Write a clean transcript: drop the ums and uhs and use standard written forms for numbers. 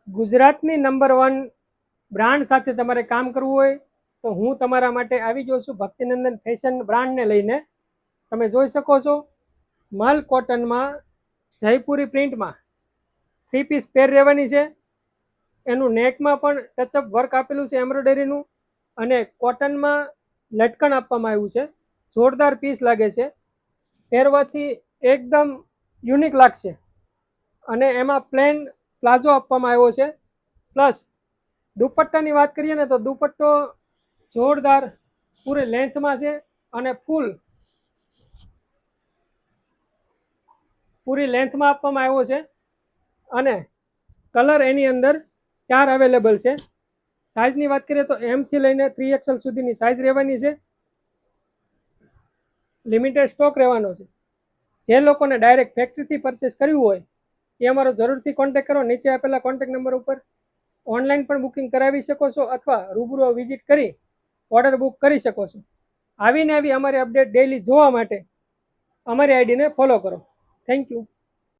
ગુજરાતની number 1 brand સાથે તમારે કામ કરવું હોય તો હું તમારા માટે આવી ગયો છું ભક્તિનંદન ફેશન બ્રાન્ડને લઈને. તમે જોઈ શકો છો મલ કોટનમાં જયપુરી પ્રિન્ટમાં 3 પીસ પેર રહેવાની છે. એનું નેકમાં પણ ટચઅપ વર્ક આપેલું છે એમ્બ્રોઇડરીનું, અને કોટનમાં લટકણ આપવામાં આવ્યું છે. જોરદાર પીસ લાગે છે, પહેરવાથી એકદમ યુનિક લાગશે. અને એમાં પ્લેન પ્લાઝો આપવામાં આવ્યો છે. પ્લસ દુપટ્ટાની વાત કરીએ ને તો દુપટ્ટો જોરદાર પૂરી લેન્થમાં છે અને પૂરી લેન્થમાં આપવામાં આવ્યો છે. અને કલર એની અંદર 4 અવેલેબલ છે. સાઇઝની વાત કરીએ તો M થી લઈને 3XL સુધીની સાઇઝ રહેવાની છે. લિમિટેડ સ્ટોક રહેવાનો છે. જે લોકોને ડાયરેક્ટ ફેક્ટરીથી પરચેસ કરવું હોય એ અમારો જરૂરથી કોન્ટેક્ટ કરો. નીચે આપેલા કોન્ટેક્ટ નંબર ઉપર ઓનલાઈન પણ બુકિંગ કરાવી શકો છો અથવા રૂબરૂ વિઝિટ કરી ઓર્ડર બુક કરી શકો છો. આવી અમારી અપડેટ ડેઈલી જોવા માટે અમારી આઈડીને ફોલો કરો. Thank you.